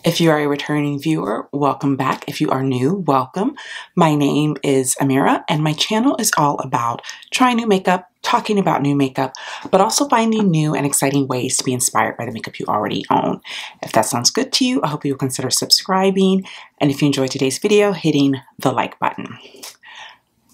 If you are a returning viewer, welcome back. If you are new, welcome. My name is Amira and my channel is all about trying new makeup, talking about new makeup, but also finding new and exciting ways to be inspired by the makeup you already own. If that sounds good to you, I hope you'll consider subscribing, and if you enjoyed today's video, hitting the like button.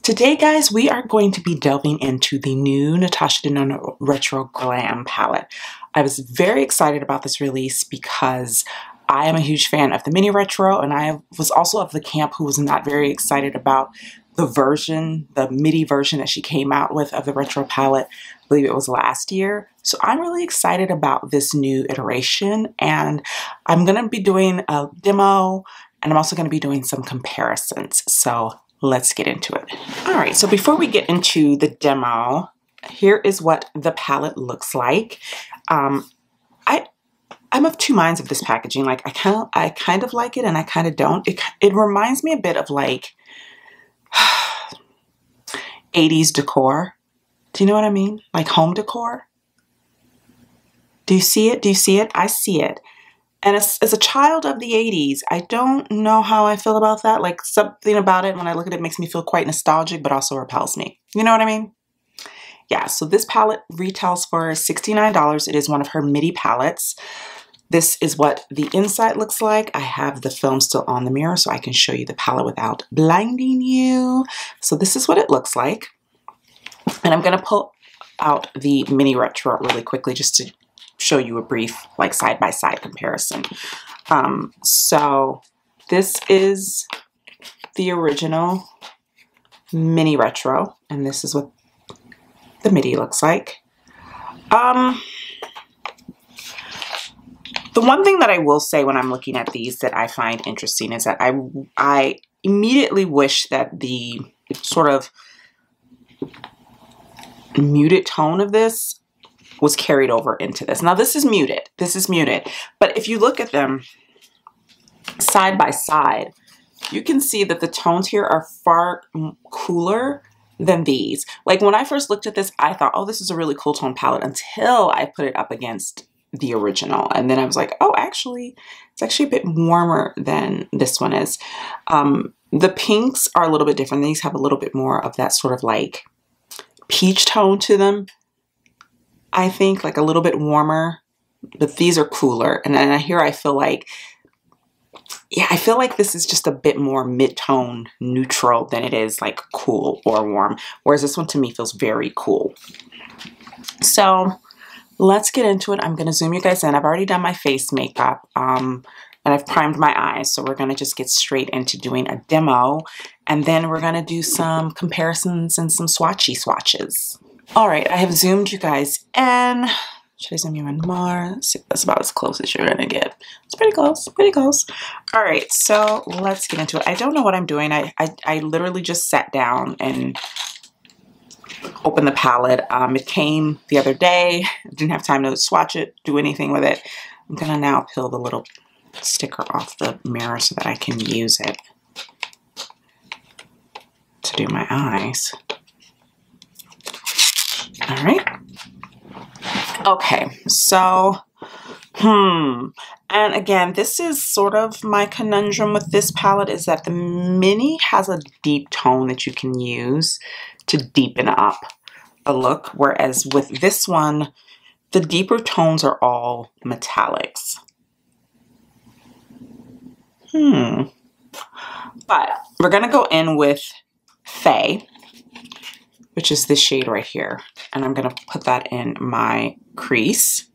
Today, guys, we are going to be delving into the new Natasha Denona Retro Glam palette. I was very excited about this release because I am a huge fan of the mini retro, and I was also of the camp who was not very excited about the version, the midi version that she came out with of the retro palette. I believe it was last year. So I'm really excited about this new iteration, and I'm going to be doing a demo, and I'm also going to be doing some comparisons. So let's get into it. All right, so before we get into the demo, here is what the palette looks like. I'm of two minds of this packaging. Like I kind of like it and I kind of don't. It reminds me a bit of like 80s decor. Do you know what I mean? Like home decor. Do you see it? Do you see it? I see it. And as a child of the 80s, I don't know how I feel about that. Like something about it when I look at it makes me feel quite nostalgic, but also repels me. You know what I mean? Yeah, so this palette retails for $69. It is one of her midi palettes. This is what the inside looks like. I have the film still on the mirror so I can show you the palette without blinding you. So this is what it looks like. And I'm going to pull out the mini retro really quickly just to show you a brief like side-by-side comparison. So this is the original mini retro, and this is what the midi looks like. The one thing that I will say when I'm looking at these that I find interesting is that I immediately wish that the sort of muted tone of this was carried over into this. Now this is muted. This is muted. But if you look at them side by side, you can see that the tones here are far cooler than these. Like when I first looked at this, I thought, oh, this is a really cool tone palette until I put it up against the original. And then I was like, oh, actually, it's actually a bit warmer than this one is. The pinks are a little bit different. These have a little bit more of that sort of like peach tone to them. I think like a little bit warmer, but these are cooler. And then here I feel like, yeah, I feel like this is just a bit more mid-tone neutral than it is like cool or warm. Whereas this one to me feels very cool. So let's get into it. I'm going to zoom you guys in. I've already done my face makeup and I've primed my eyes. So we're going to just get straight into doing a demo. And then we're going to do some comparisons and some swatches. All right, I have zoomed you guys in. Should I zoom you in more? That's about as close as you're going to get. It's pretty close, pretty close. All right, so let's get into it. I don't know what I'm doing. I literally just sat down and open the palette. It came the other day. I didn't have time to swatch it, do anything with it. I'm gonna now peel the little sticker off the mirror so that I can use it to do my eyes. All right. Okay, so, and again, this is sort of my conundrum with this palette is that the mini has a deep tone that you can use to deepen up a look, whereas with this one, the deeper tones are all metallics. But we're going to go in with Faye, which is this shade right here. And I'm going to put that in my crease.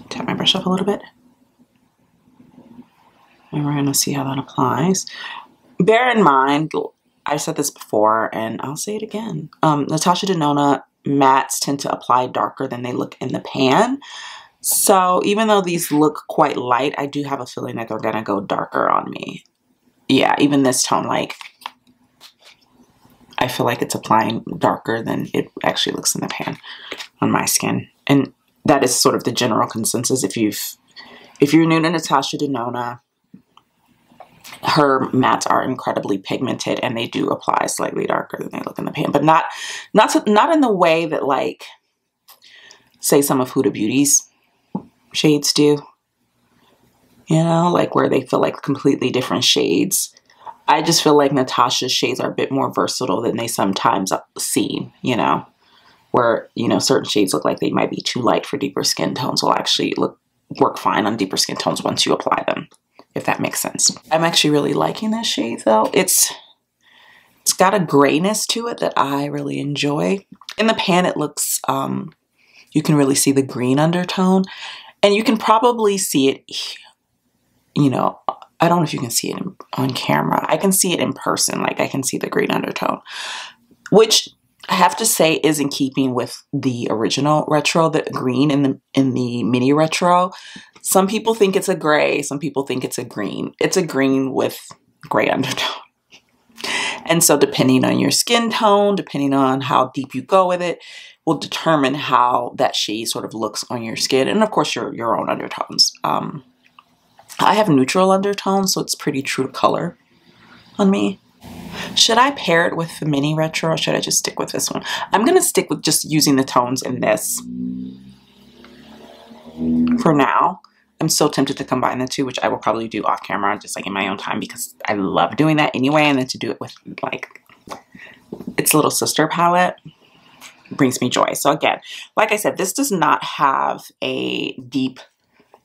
Tap my brush up a little bit. And we're going to see how that applies. Bear in mind, I've said this before and I'll say it again. Natasha Denona mattes tend to apply darker than they look in the pan. So even though these look quite light, I do have a feeling that they're going to go darker on me. Yeah, even this tone, like, I feel like it's applying darker than it actually looks in the pan on my skin. And that is sort of the general consensus. If you're new to Natasha Denona, her mattes are incredibly pigmented and they do apply slightly darker than they look in the pan, but not in the way that, like, say some of Huda Beauty's shades do. You know, like where they feel like completely different shades. I just feel like Natasha's shades are a bit more versatile than they sometimes seem, you know, where, you know, certain shades look like they might be too light for deeper skin tones will actually work fine on deeper skin tones once you apply them, if that makes sense. I'm actually really liking this shade though. It's got a grayness to it that I really enjoy. In the pan, it looks, you can really see the green undertone, and you can probably see it, you know, I don't know if you can see it on camera. I can see it in person. Like I can see the green undertone, which I have to say is in keeping with the original retro, the green in the mini retro. Some people think it's a gray. Some people think it's a green. It's a green with gray undertone. And so depending on your skin tone, depending on how deep you go with it, will determine how that shade sort of looks on your skin. And of course your own undertones. I have neutral undertones, so it's pretty true to color on me. Should I pair it with the mini retro or should I just stick with this one? I'm going to stick with just using the tones in this for now. I'm so tempted to combine the two, which I will probably do off camera, just like in my own time, because I love doing that anyway. And then to do it with like its little sister palette brings me joy. So again, like I said, this does not have a deep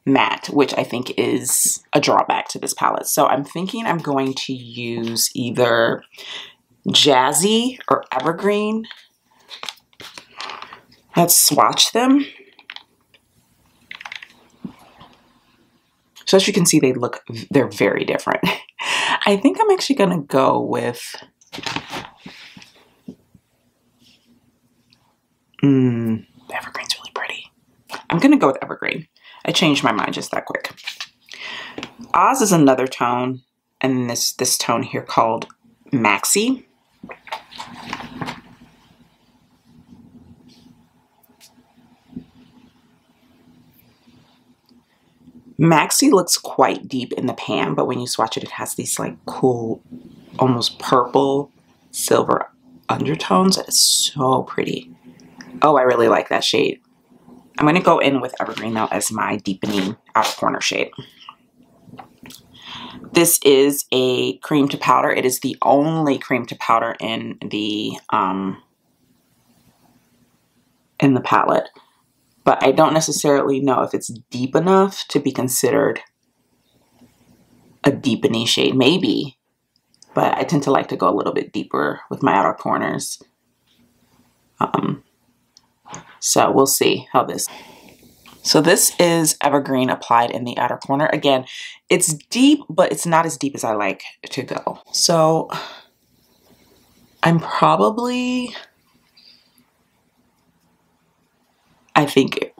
matte, which I think is a drawback to this palette. So I'm thinking I'm going to use either Jazzy or Evergreen. Let's swatch them. So as you can see, they're very different. I think I'm actually gonna go with Evergreen's really pretty. I'm gonna go with Evergreen. I changed my mind just that quick. Oz is another tone, and this tone here called Maxi. Maxi looks quite deep in the pan, but when you swatch it, it has these like cool, almost purple, silver undertones. It's so pretty. Oh, I really like that shade. I'm going to go in with Evergreen now as my deepening outer corner shade. This is a cream to powder. It is the only cream to powder in the palette. But I don't necessarily know if it's deep enough to be considered a deepening shade. Maybe, but I tend to like to go a little bit deeper with my outer corners. So we'll see how this. So this is Evergreen applied in the outer corner. Again, it's deep, but it's not as deep as I like to go. So I'm probably... I think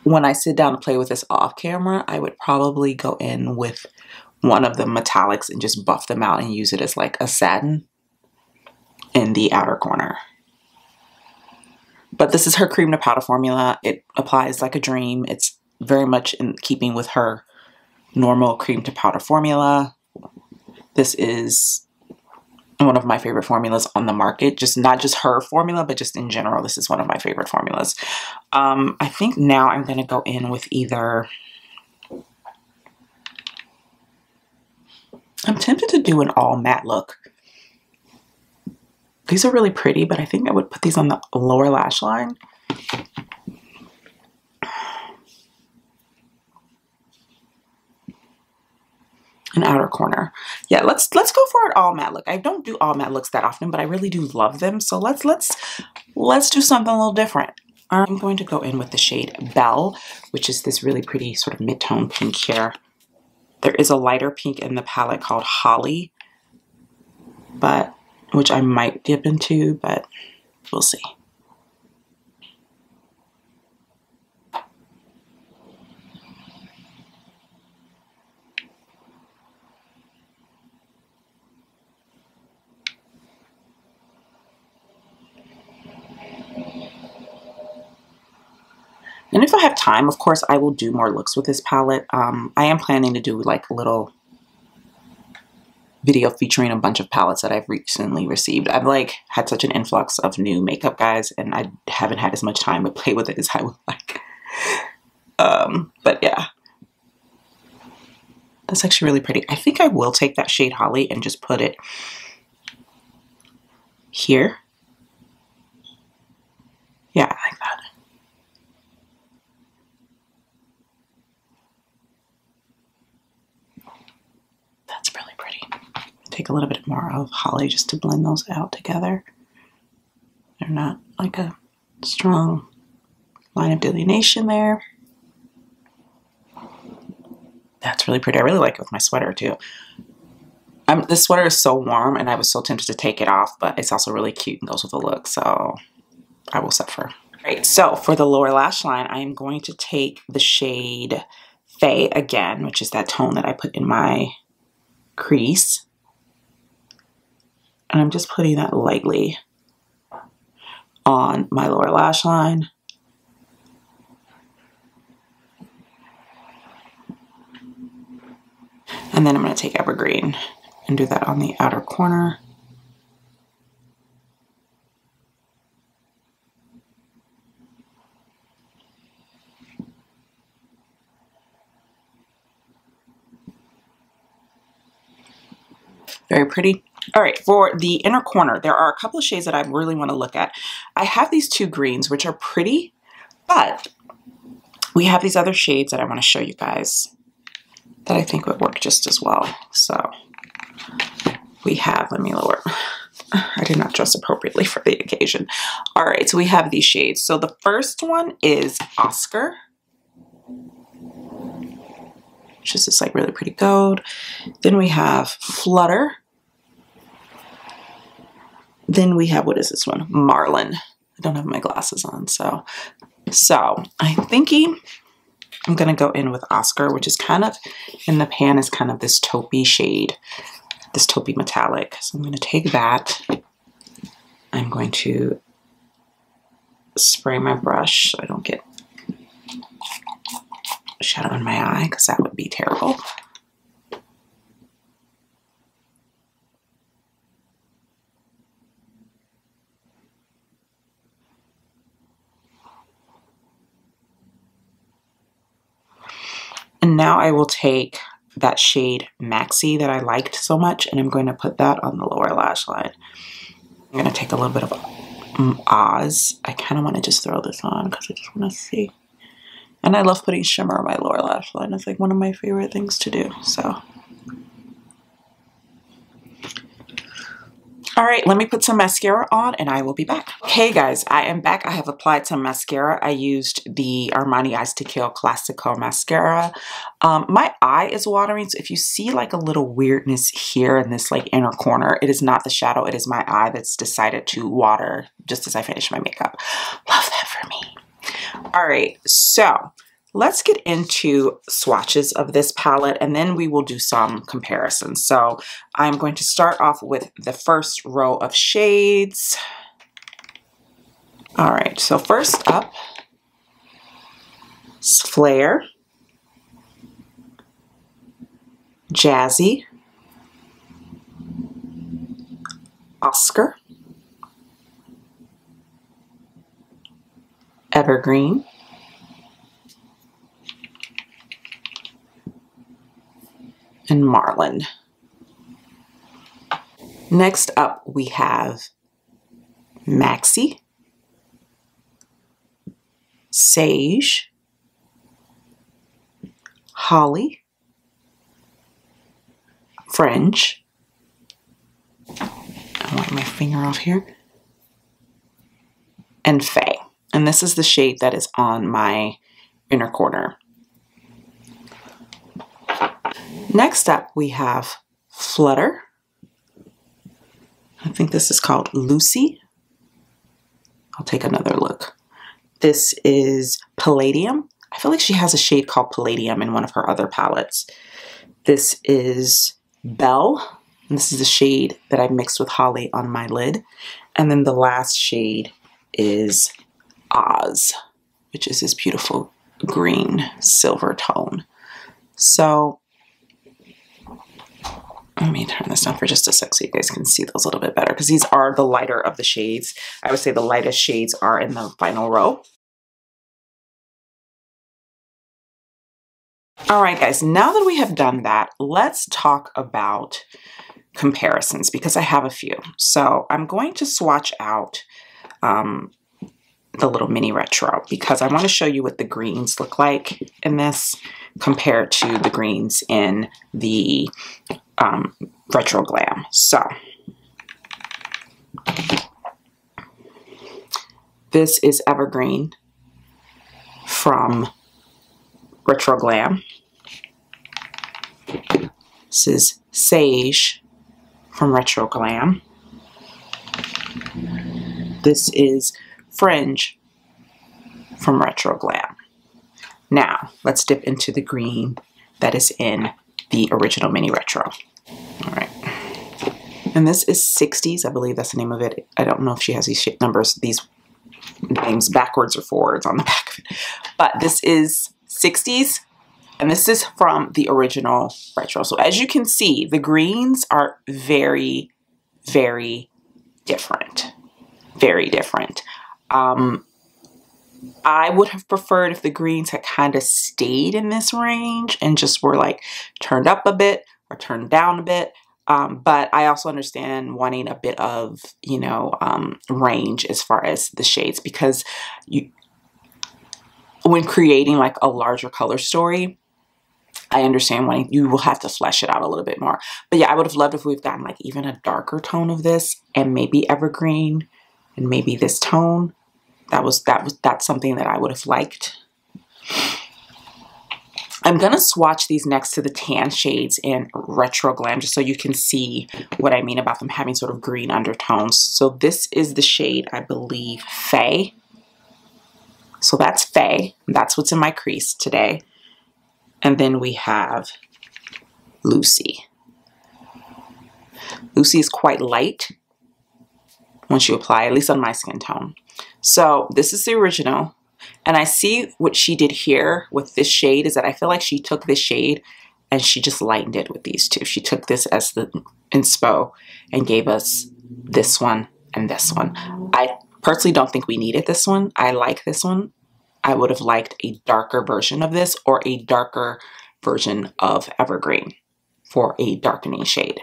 when I sit down to play with this off camera, I would probably go in with one of the metallics and just buff them out and use it as like a satin in the outer corner. But this is her cream to powder formula. It applies like a dream. It's very much in keeping with her normal cream to powder formula. This is one of my favorite formulas on the market. Just not just her formula, but just in general, this is one of my favorite formulas. I think now I'm going to go in with either... I'm tempted to do an all matte look. These are really pretty, but I think I would put these on the lower lash line. An outer corner. Yeah, let's go for an all matte look. I don't do all matte looks that often, but I really do love them. So let's do something a little different. I'm going to go in with the shade Belle, which is this really pretty sort of mid-tone pink here. There is a lighter pink in the palette called Holly, but which I might dip into, but we'll see. And if I have time, of course, I will do more looks with this palette. I am planning to do like a little video featuring a bunch of palettes that I've recently received. I've like had such an influx of new makeup, guys, and I haven't had as much time to play with it as I would like. But yeah. That's actually really pretty. I think I will take that shade Holly and just put it here. Yeah, I like that. That's really pretty. Take a little bit more of Holly just to blend those out together. They're not like a strong line of delineation there. That's really pretty. I really like it with my sweater too. This sweater is so warm and I was so tempted to take it off, but it's also really cute and goes with the look, so I will suffer. Right, so for the lower lash line, I am going to take the shade Faye again, which is that tone that I put in my crease. And I'm just putting that lightly on my lower lash line. And then I'm going to take Evergreen and do that on the outer corner. Very pretty. All right, for the inner corner, there are a couple of shades that I really want to look at. I have these two greens, which are pretty, but we have these other shades that I want to show you guys that I think would work just as well. So we have, let me lower. I did not dress appropriately for the occasion. All right, so we have these shades. So the first one is Oscar, which is this like really pretty gold. Then we have Flutter. Then we have, what is this one? Marlin. I don't have my glasses on, so I'm thinking I'm gonna go in with Oscar, which is kind of, in the pan is kind of this taupey shade, this taupey metallic. So I'm gonna take that. I'm going to spray my brush so I don't get shadow in my eye, because that would be terrible. And now I will take that shade Maxi that I liked so much, and I'm going to put that on the lower lash line. I'm going to take a little bit of Oz. I kind of want to just throw this on because I just want to see. And I love putting shimmer on my lower lash line. It's like one of my favorite things to do. So, all right, let me put some mascara on and I will be back. Okay guys, I am back. I have applied some mascara. I used the Armani Eyes to Kill Classico mascara. My eye is watering, so if you see like a little weirdness here in this like inner corner, it is not the shadow, it is my eye that's decided to water just as I finish my makeup. Love that for me. All right, so let's get into swatches of this palette and then we will do some comparisons. So I'm going to start off with the first row of shades. All right, so first up is Flare, Jazzy, Oscar, Evergreen, and Marlin. Next up, we have Maxi, Sage, Holly, Fringe. I want my finger off here. And Faye. And this is the shade that is on my inner corner. Next up, we have Flutter. I think this is called Lucy. I'll take another look. This is Palladium. I feel like she has a shade called Palladium in one of her other palettes. This is Belle. And this is the shade that I mixed with Holly on my lid. And then the last shade is Oz, which is this beautiful green silver tone. So let me turn this down for just a sec so you guys can see those a little bit better, because these are the lighter of the shades. I would say the lightest shades are in the final row. All right, guys, now that we have done that, let's talk about comparisons because I have a few. So I'm going to swatch out the little mini retro because I want to show you what the greens look like in this compared to the greens in the retro glam. So this is Evergreen from Retro Glam. This is Sage from Retro Glam. This is Fringe from Retro Glam. Now, let's dip into the green that is in the original mini retro. All right. And this is 60s. I believe that's the name of it. I don't know if she has these numbers, these names backwards or forwards on the back of it. But this is 60s. And this is from the original retro. So as you can see, the greens are very, very different. Very different. I would have preferred if the greens had kind of stayed in this range and just were like turned up a bit or turned down a bit. But I also understand wanting a bit of, you know, range as far as the shades, because when creating like a larger color story, I understand wanting, you will have to flesh it out a little bit more. But yeah, I would have loved if we've gotten like even a darker tone of this and maybe Evergreen and maybe this tone. That's something that I would have liked. I'm gonna swatch these next to the tan shades in Retro Glam just so you can see what I mean about them having sort of green undertones. So this is the shade, I believe, Faye. So that's Faye. That's what's in my crease today. And then we have Lucy. Lucy is quite light once you apply, at least on my skin tone. So this is the original. And I see what she did here with this shade is that I feel like she took this shade and she just lightened it with these two. She took this as the inspo and gave us this one and this one. I personally don't think we needed this one. I like this one. I would have liked a darker version of this or a darker version of Evergreen for a darkening shade.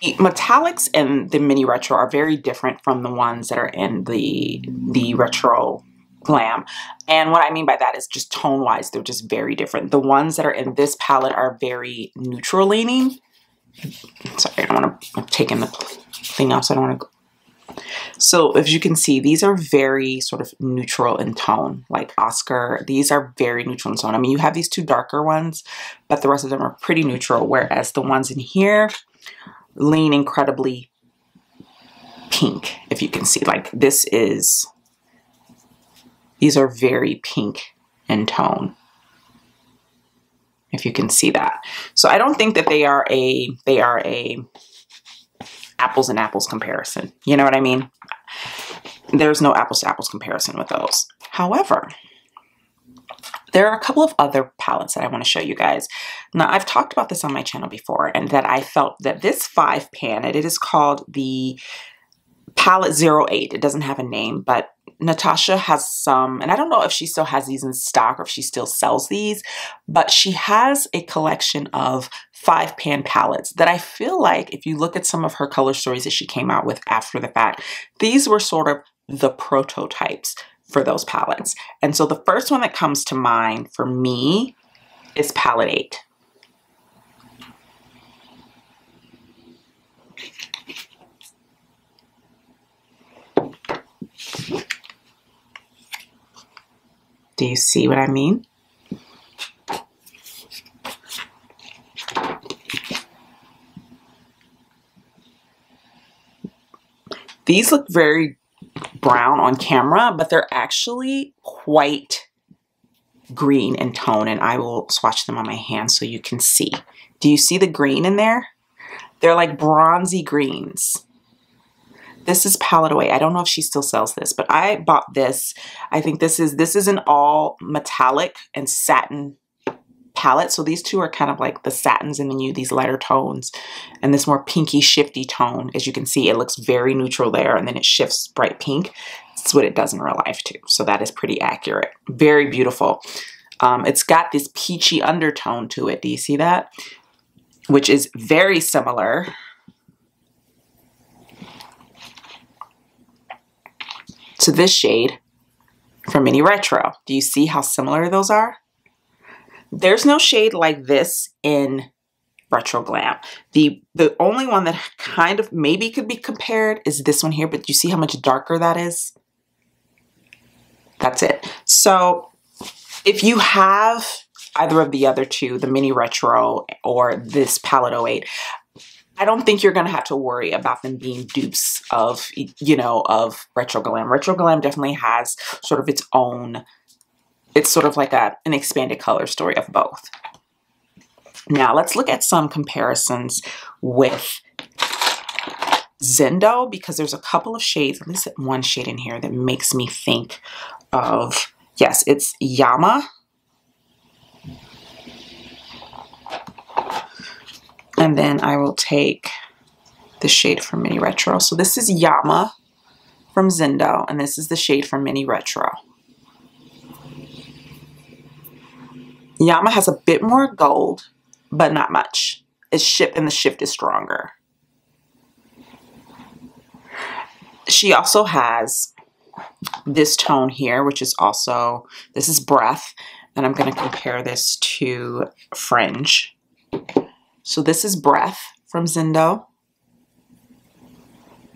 The metallics in the mini retro are very different from the ones that are in the retro glam. And what I mean by that is just tone wise, they're just very different. The ones that are in this palette are very neutral leaning. Sorry, I don't want to, I'm taking the thing off, so I don't want to go. So as you can see, these are very sort of neutral in tone, like Oscar. These are very neutral in tone. I mean, you have these two darker ones, but the rest of them are pretty neutral, whereas the ones in here lean incredibly pink, if you can see. Like this is, these are very pink in tone, if you can see that. So I don't think that they are a apples and apples comparison. You know what I mean? There's no apples to apples comparison with those. However, there are a couple of other palettes that I want to show you guys. Now, I've talked about this on my channel before, and that I felt that this 5-pan, it is called the Palette 08. It doesn't have a name, but Natasha has some, and I don't know if she still has these in stock or if she still sells these, but she has a collection of 5-pan palettes that I feel like if you look at some of her color stories that she came out with after the fact, these were sort of the prototypes for those palettes. And so the first one that comes to mind for me is Palette 8. Do you see what I mean? These look very brown on camera, but they're actually quite green in tone, and I will swatch them on my hand so you can see. Do you see the green in there? They're like bronzy greens. This is Palette Away. I don't know if she still sells this, but I bought this. I think this is an all metallic and satin palette. So these two are kind of like the satins, and then these lighter tones and this more pinky shifty tone. As you can see, it looks very neutral there, and then it shifts bright pink. It's what it does in real life too. So that is pretty accurate. Very beautiful. It's got this peachy undertone to it. Do you see that? Which is very similar to this shade from Mini Retro. Do you see how similar those are? There's no shade like this in Retro Glam. The only one that kind of maybe could be compared is this one here, but you see how much darker that is? That's it. So if you have either of the other two, the Mini Retro or this palette 08, I don't think you're going to have to worry about them being dupes of, you know, of Retro Glam. Retro Glam definitely has sort of its own, it's sort of like an expanded color story of both. Now let's look at some comparisons with Zendo, because there's a couple of shades, at least one shade in here that makes me think of, yes, it's Yama. And then I will take the shade from Mini Retro. So this is Yama from Zendo, and this is the shade from Mini Retro. Yama has a bit more gold, but not much. It's shift, and the shift is stronger. She also has this tone here, which is also, this is Breath, and I'm going to compare this to Fringe. So this is Breath from Zendo,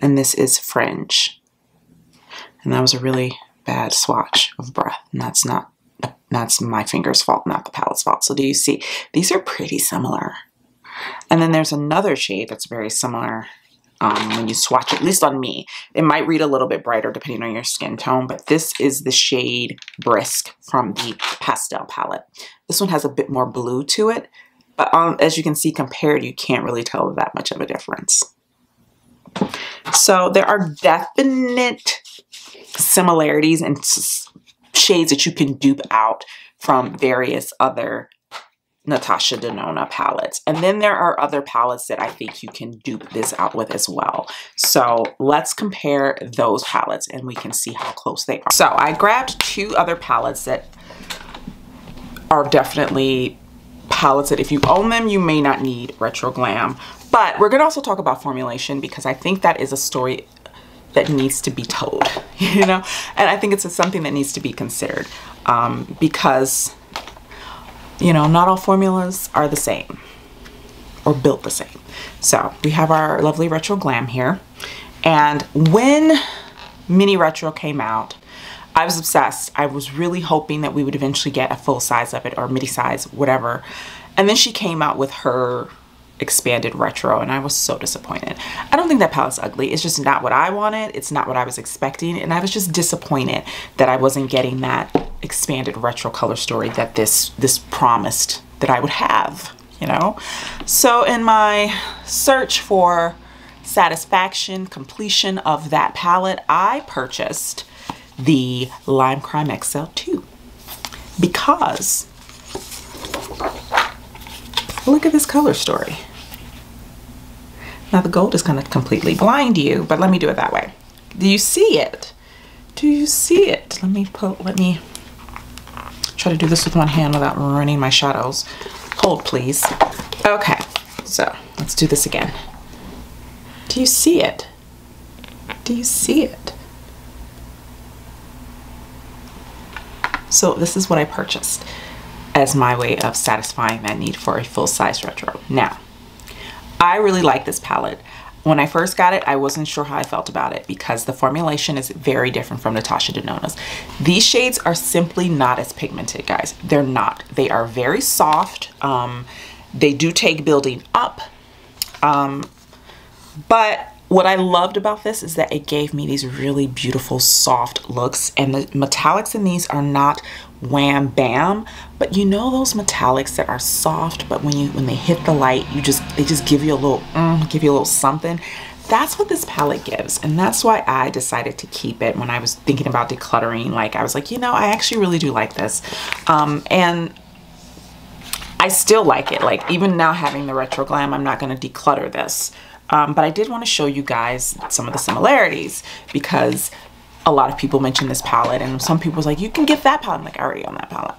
and this is Fringe. And that was a really bad swatch of Breath, and that's my finger's fault, not the palette's fault. So do you see? These are pretty similar. And then there's another shade that's very similar when you swatch it, at least on me. It might read a little bit brighter depending on your skin tone, but this is the shade Brisk from the Pastel palette. This one has a bit more blue to it, but as you can see compared, you can't really tell that much of a difference. So there are definite similarities and shades that you can dupe out from various other Natasha Denona palettes. And then there are other palettes that I think you can dupe this out with as well. So let's compare those palettes and we can see how close they are. So I grabbed two other palettes that are definitely palettes that if you own them, you may not need Retro Glam. But we're going to also talk about formulation, because I think that is a story that needs to be told, you know, and I think it's something that needs to be considered because, you know, not all formulas are the same or built the same. So we have our lovely Retro Glam here, and when Mini Retro came out, I was obsessed. I was really hoping that we would eventually get a full size of it, or midi size, whatever. And then she came out with her expanded Retro, and I was so disappointed. I don't think that palette's ugly. It's just not what I wanted. It's not what I was expecting, and I was just disappointed that I wasn't getting that expanded Retro color story that this promised that I would have, you know? So in my search for satisfaction, completion of that palette, I purchased the Lime Crime XL2 because look at this color story. Now the gold is going to completely blind you, but let me do it that way. Do you see it? Do you see it? Let me try to do this with one hand without running my shadows. Hold please. Okay, so let's do this again. Do you see it? Do you see it? So this is what I purchased as my way of satisfying that need for a full-size Retro. Now, I really like this palette. When I first got it, I wasn't sure how I felt about it because the formulation is very different from Natasha Denona's. These shades are simply not as pigmented, guys. They're not. They are very soft. They do take building up. But what I loved about this is that it gave me these really beautiful soft looks, and the metallics in these are not wham bam, but you know those metallics that are soft, but when they hit the light, they just give you a little something. That's what this palette gives, and that's why I decided to keep it when I was thinking about decluttering. Like I was like, you know, I actually really do like this, and I still like it. Like even now having the Retro Glam, I'm not going to declutter this. But I did want to show you guys some of the similarities because a lot of people mentioned this palette, and some people was like, you can get that palette. I'm like, I already own that palette.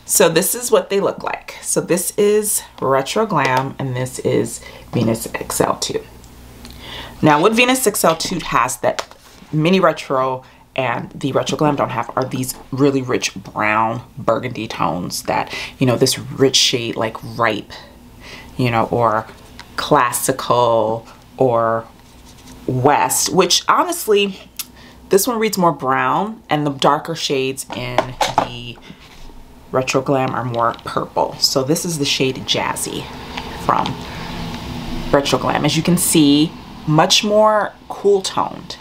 So this is what they look like. So this is Retro Glam and this is Venus XL2. Now what Venus XL2 has that Mini Retro and the Retro Glam don't have are these really rich brown burgundy tones that, you know, this rich shade like ripe, you know, or classical or west, which honestly, this one reads more brown and the darker shades in the Retro Glam are more purple. So this is the shade Jazzy from Retro Glam. As you can see, much more cool toned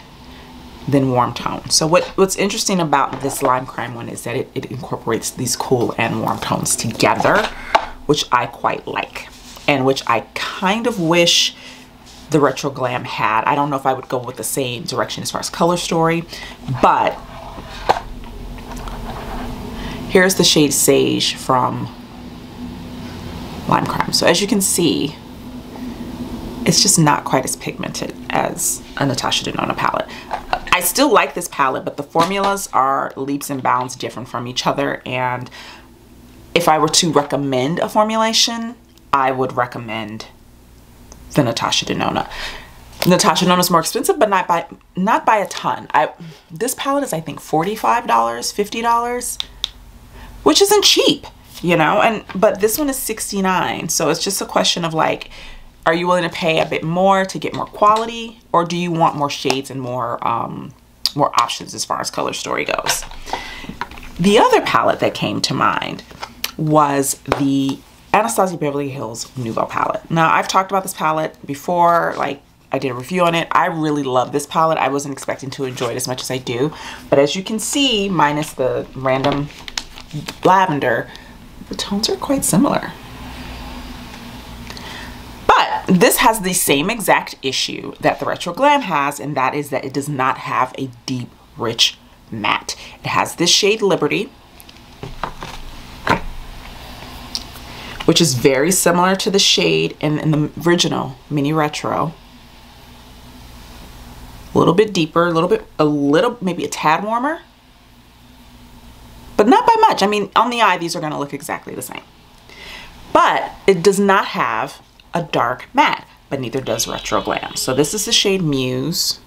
than warm tone. So what's interesting about this lime crime one is that it incorporates these cool and warm tones together, which I quite like, and which I kind of wish the Retro Glam had. I don't know if I would go with the same direction as far as color story, but here's the shade Sage from Lime Crime. So as you can see, it's just not quite as pigmented as a Natasha Denona palette. I still like this palette, but the formulas are leaps and bounds different from each other. And if I were to recommend a formulation, I would recommend the Natasha Denona. Natasha Denona is more expensive, but not by a ton. This palette is, I think, $45, $50, which isn't cheap, you know. But this one is $69, so it's just a question of like, are you willing to pay a bit more to get more quality, or do you want more shades and more options as far as color story goes? The other palette that came to mind was the Anastasia Beverly Hills Nouveau palette. Now, I've talked about this palette before, like I did a review on it. I really love this palette. I wasn't expecting to enjoy it as much as I do, but as you can see, minus the random lavender, the tones are quite similar. But this has the same exact issue that the Retro Glam has, and that is that it does not have a deep, rich matte. It has this shade Liberty, which is very similar to the shade in the original Mini Retro. A little bit deeper, maybe a tad warmer, but not by much. I mean, on the eye, these are gonna look exactly the same. But it does not have a dark matte, but neither does Retro Glam. So this is the shade Muse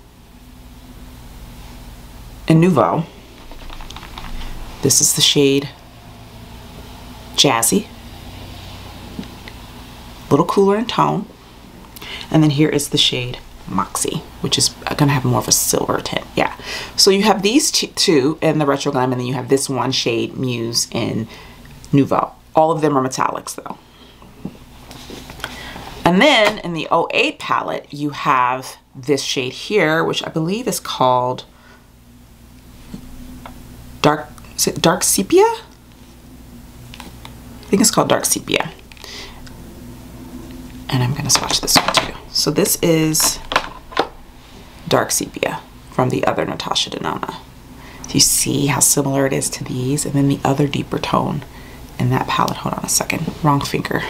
in Nouveau. This is the shade Jazzy, a little cooler in tone. And then here is the shade Moxie, which is gonna have more of a silver tint. Yeah, so you have these two in the Retro Glam, and then you have this one shade Muse in Nouveau. All of them are metallics though. And then in the 08 palette, you have this shade here, which I believe is called Dark Sepia? I think it's called Dark Sepia. And I'm gonna swatch this one too. So this is Dark Sepia from the other Natasha Denona. Do you see how similar it is to these? And then the other deeper tone in that palette. Hold on a second, wrong finger.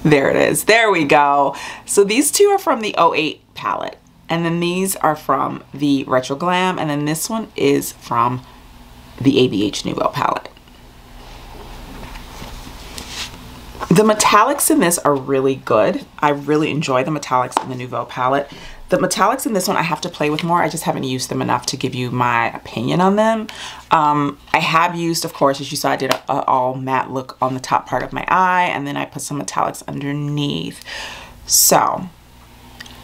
There it is, there we go. So these two are from the 08 palette. And then these are from the Retro Glam. And then this one is from the ABH Nouveau palette. The metallics in this are really good. I really enjoy the metallics in the Nouveau palette. The metallics in this one I have to play with more. I just haven't used them enough to give you my opinion on them. I have used, of course, as you saw, I did a all matte look on the top part of my eye, and then I put some metallics underneath. So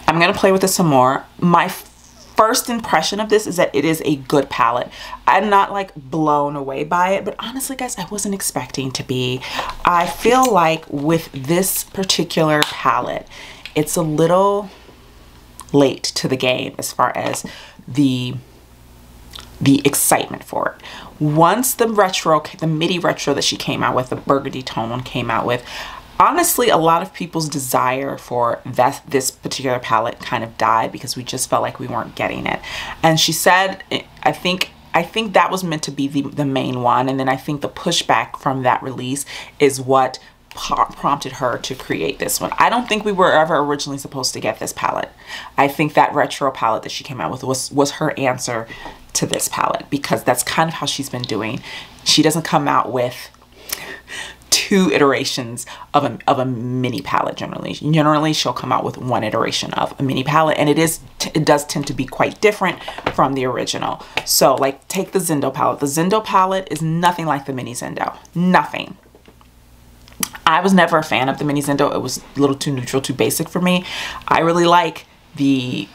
I'm gonna play with this some more. My first impression of this is that it is a good palette. I'm not like blown away by it, but honestly guys, I wasn't expecting to be. I feel like with this particular palette, it's a little late to the game as far as the excitement for it. Once the midi retro that she came out with, the burgundy tone one came out with, honestly, a lot of people's desire for this particular palette kind of died because we just felt like we weren't getting it. And she said, I think that was meant to be the main one. And then I think the pushback from that release is what prompted her to create this one. I don't think we were ever originally supposed to get this palette. I think that retro palette that she came out with was her answer to this palette, because that's kind of how she's been doing. She doesn't come out with 2 iterations of a mini palette generally. Generally, she'll come out with 1 iteration of a mini palette, and it does tend to be quite different from the original. So like take the Zindo palette. The Zindo palette is nothing like the mini Zindo. Nothing. I was never a fan of the mini Zindo. It was a little too neutral, too basic for me. I really like the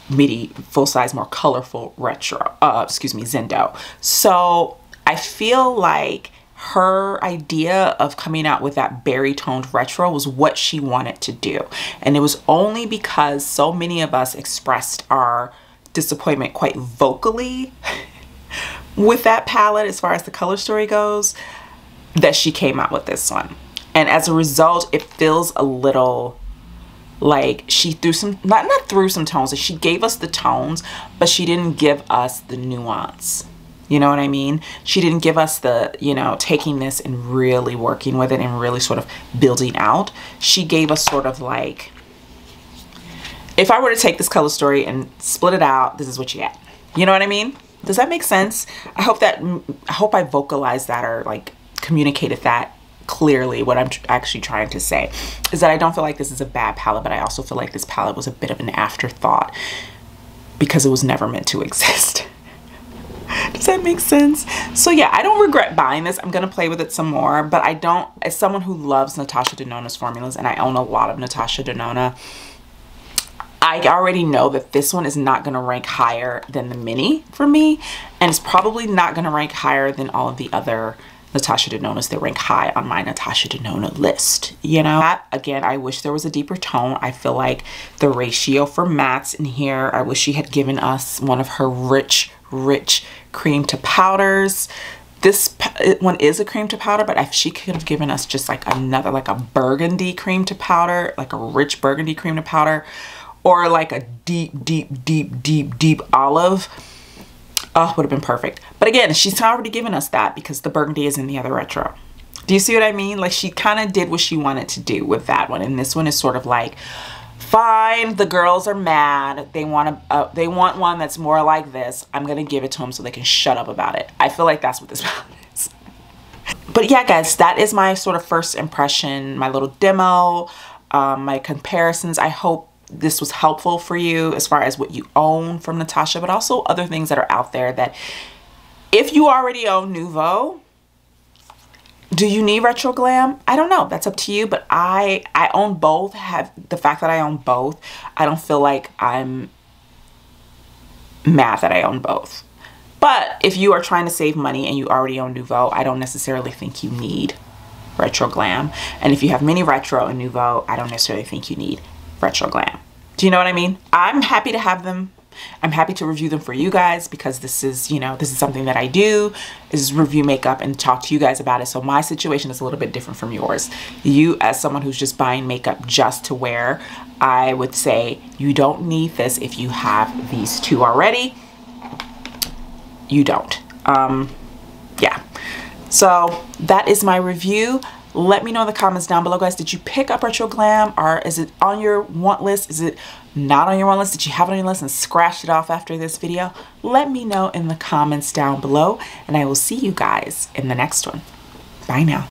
midi full-size, more colorful retro, Zindo. So I feel like her idea of coming out with that berry toned retro was what she wanted to do. And it was only because so many of us expressed our disappointment quite vocally with that palette as far as the color story goes, that she came out with this one. And as a result, it feels a little like she threw some, not threw some tones, she gave us the tones, but she didn't give us the nuance. You know what I mean? She didn't give us the, you know, taking this and really working with it and really sort of building out. She gave us sort of like, if I were to take this color story and split it out, this is what you get. You know what I mean? Does that make sense? I hope I vocalized that, or like communicated that clearly. What I'm actually trying to say is that I don't feel like this is a bad palette, but I also feel like this palette was a bit of an afterthought because it was never meant to exist. Does that make sense? So yeah, I don't regret buying this. I'm gonna play with it some more, but I don't, as someone who loves Natasha Denona's formulas, and I own a lot of Natasha Denona, I already know that this one is not gonna rank higher than the mini for me, and it's probably not gonna rank higher than all of the other Natasha Denonas that rank high on my Natasha Denona list. You know, again, I wish there was a deeper tone. I feel like the ratio for mattes in here, I wish she had given us one of her rich cream to powders. This one is a cream to powder, but if she could have given us just like another, like a burgundy cream to powder, like a rich burgundy cream to powder, or like a deep olive, oh, would have been perfect. But again, she's already given us that because the burgundy is in the other retro. Do you see what I mean? Like she kind of did what she wanted to do with that one, and this one is sort of like, fine, the girls are mad. They want one that's more like this. I'm gonna give it to them so they can shut up about it. I feel like that's what this palette is. But yeah, guys, that is my sort of first impression, my little demo, my comparisons. I hope this was helpful for you as far as what you own from Natasha, but also other things that are out there that if you already own Nouveau, do you need retro glam? I don't know. That's up to you, but I own both. The fact that I own both, I don't feel like I'm mad that I own both. But if you are trying to save money and you already own Nouveau, I don't necessarily think you need retro glam. And if you have mini retro and Nouveau, I don't necessarily think you need retro glam. Do you know what I mean? I'm happy to have them. I'm happy to review them for you guys because this is, you know, this is something that I do, is review makeup and talk to you guys about it. So my situation is a little bit different from yours. You, as someone who's just buying makeup just to wear, I would say you don't need this if you have these two already. You don't. Yeah. So that is my review. Let me know in the comments down below, guys. Did you pick up retro glam, or is it on your want list? Is it not on your want list? Did you have it on your list and scratch it off after this video? Let me know in the comments down below, and I will see you guys in the next one. Bye now.